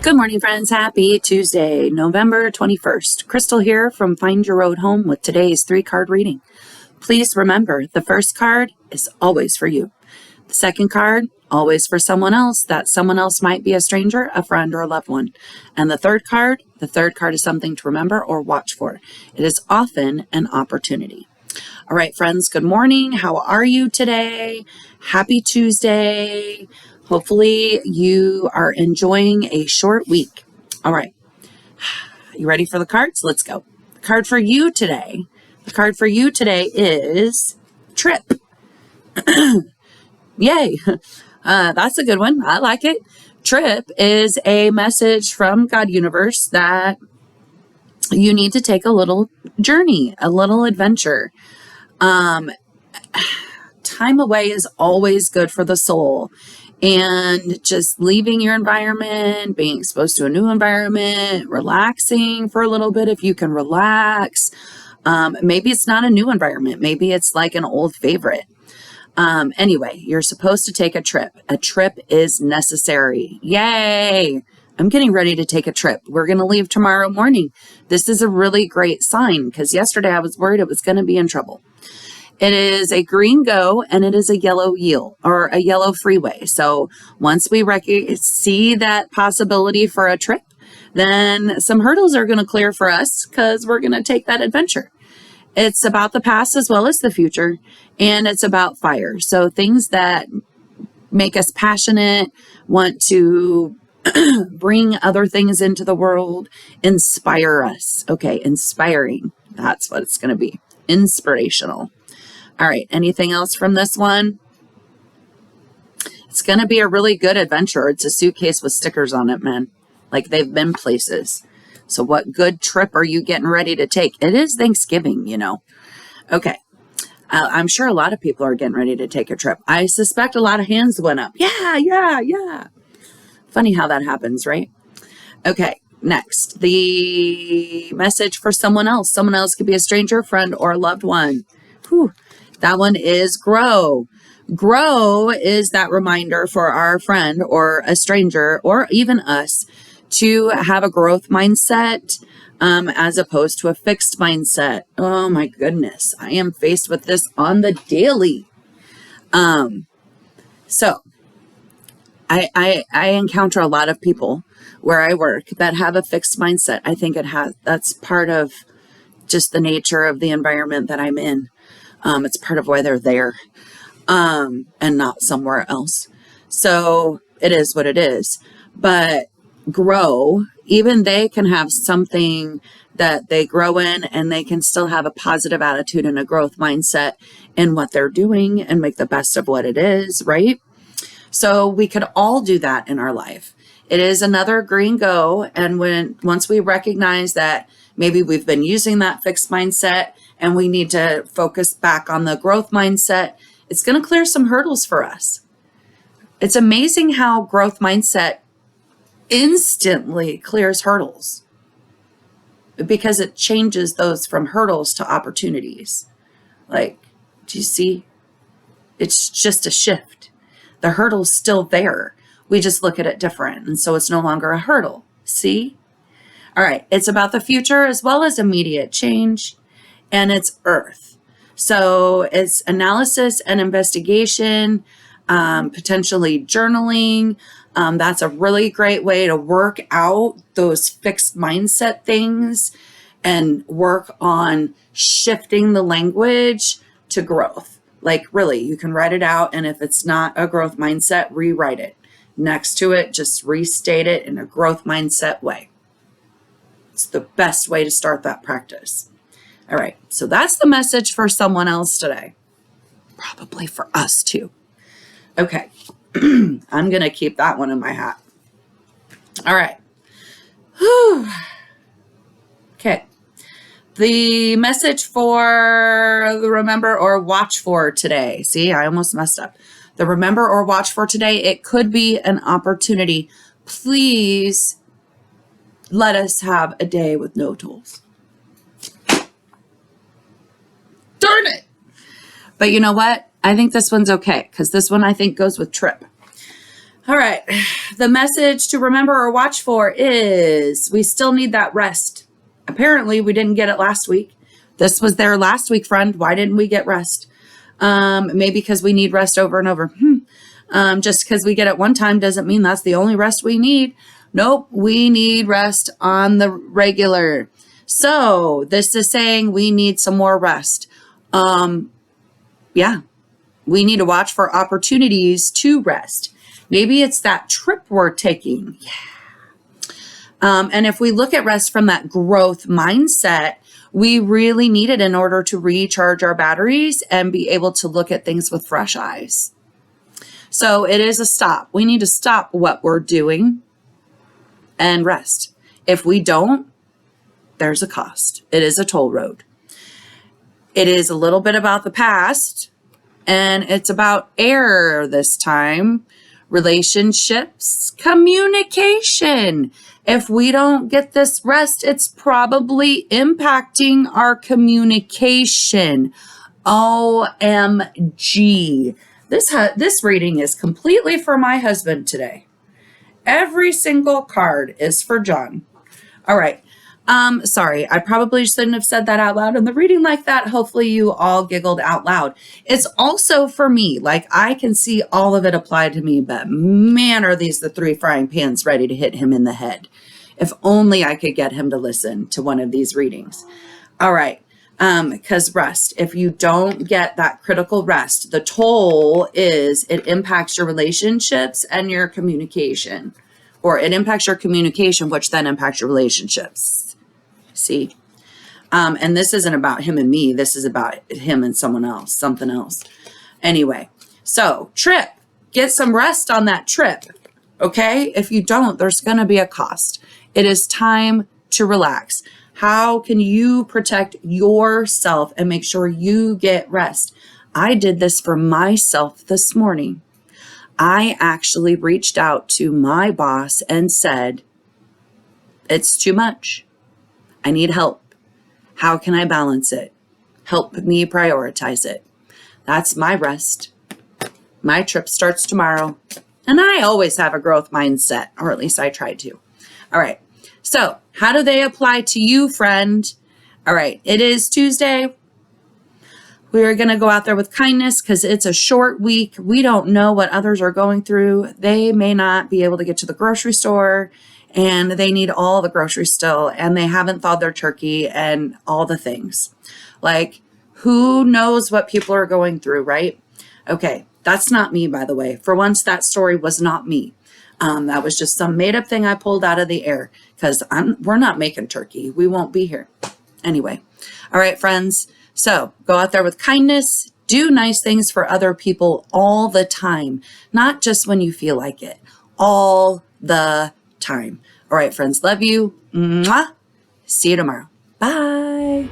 Good morning, friends. Happy Tuesday, November 21st. Crystal here from Find Your Road Home with today's 3-card reading. Please remember, the first card is always for you. The second card, always for someone else. That someone else might be a stranger, a friend, or a loved one. And the third card is something to remember or watch for. It is often an opportunity. All right, friends, good morning. How are you today? Happy Tuesday. Hopefully you are enjoying a short week. All right. You ready for the cards? Let's go. The card for you today is trip. Yay. That's a good one. I like it. Trip is a message from God Universe that you need to take a little journey, a little adventure. Time away is always good for the soul. And just leaving your environment, being exposed to a new environment, relaxing for a little bit if you can relax. Maybe it's not a new environment. Maybe it's like an old favorite. Anyway, you're supposed to take a trip. A trip is necessary. Yay! I'm getting ready to take a trip. We're going to leave tomorrow morning. This is a really great sign because yesterday I was worried it was going to be in trouble. It is a green go and it is a yellow yield or a yellow freeway. So once we see that possibility for a trip, then some hurdles are going to clear for us because we're going to take that adventure. It's about the past as well as the future, and it's about fire. So things that make us passionate, want to bring other things into the world, inspire us. Okay, inspiring. That's what it's going to be. Inspirational. All right, anything else from this one? It's going to be a really good adventure. It's a suitcase with stickers on it, man. Like they've been places. So what good trip are you getting ready to take? It is Thanksgiving, you know. Okay, I'm sure a lot of people are getting ready to take a trip. I suspect a lot of hands went up. Yeah. Funny how that happens, right? Okay, next. The message for someone else. Someone else could be a stranger, friend, or a loved one. Whew. That one is grow. Grow is that reminder for our friend or a stranger or even us to have a growth mindset as opposed to a fixed mindset. Oh my goodness. I am faced with this on the daily. So I encounter a lot of people where I work that have a fixed mindset. I think that's part of just the nature of the environment that I'm in. It's part of why they're there and not somewhere else. So it is what it is. But grow, even they can have something that they grow in and they can still have a positive attitude and a growth mindset in what they're doing and make the best of what it is, right? So we could all do that in our life. It is another green go. And once we recognize that maybe we've been using that fixed mindset and we need to focus back on the growth mindset, it's going to clear some hurdles for us. It's amazing how growth mindset instantly clears hurdles because it changes those from hurdles to opportunities. Like, do you see? It's just a shift. The hurdle's still there. We just look at it different. And so it's no longer a hurdle. See? All right. It's about the future as well as immediate change. And it's earth. So it's analysis and investigation, potentially journaling. That's a really great way to work out those fixed mindset things and work on shifting the language to growth. Like really, you can write it out. And if it's not a growth mindset, rewrite it. Next to it, just restate it in a growth mindset way. It's the best way to start that practice. All right, so that's the message for someone else today. Probably for us too. Okay, I'm going to keep that one in my hat. All right. Whew. Okay, the message for the remember or watch for today. See, I almost messed up. The remember or watch for today, it could be an opportunity. Please let us have a day with no tools. Darn it. But you know what? I think this one's okay because this one I think goes with trip. All right. The message to remember or watch for is we still need that rest. Apparently, we didn't get it last week. This was there last week, friend. Why didn't we get rest? Maybe because we need rest over and over. Just because we get it one time doesn't mean that's the only rest we need. Nope, we need rest on the regular. So this is saying we need some more rest. Yeah, we need to watch for opportunities to rest. Maybe it's that trip we're taking. Yeah. And if we look at rest from that growth mindset, we really need it in order to recharge our batteries and be able to look at things with fresh eyes. So it is a stop. We need to stop what we're doing and rest. If we don't, there's a cost. It is a toll road. It is a little bit about the past, and it's about air this time. Relationships, communication. If we don't get this rest, it's probably impacting our communication. OMG. This reading is completely for my husband today. Every single card is for John. All right. Sorry, I probably shouldn't have said that out loud in the reading like that. Hopefully you all giggled out loud. It's also for me. Like, I can see all of it applied to me, but man, are these the 3 frying pans ready to hit him in the head. If only I could get him to listen to one of these readings. All right. Because rest, if you don't get that critical rest, the toll is it impacts your relationships and your communication, or it impacts your communication, which then impacts your relationships. See? And this isn't about him and me. This is about him and someone else, something else. Anyway, so trip, get some rest on that trip. Okay. If you don't, there's going to be a cost. It is time to relax. How can you protect yourself and make sure you get rest? I did this for myself this morning. I actually reached out to my boss and said, it's too much. I need help. How can I balance it? Help me prioritize it. That's my rest. My trip starts tomorrow. And I always have a growth mindset, or at least I try to. All right. So how do they apply to you, friend? All right. It is Tuesday. We're going to go out there with kindness because it's a short week. We don't know what others are going through. They may not be able to get to the grocery store, and they need all the groceries still, and they haven't thawed their turkey and all the things. Like, who knows what people are going through, right? Okay. That's not me, by the way. For once, that story was not me. That was just some made up thing I pulled out of the air because we're not making turkey. We won't be here. Anyway. All right, friends. So go out there with kindness. Do nice things for other people all the time, not just when you feel like it, all the time. All right, friends. Love you. Mwah. See you tomorrow. Bye.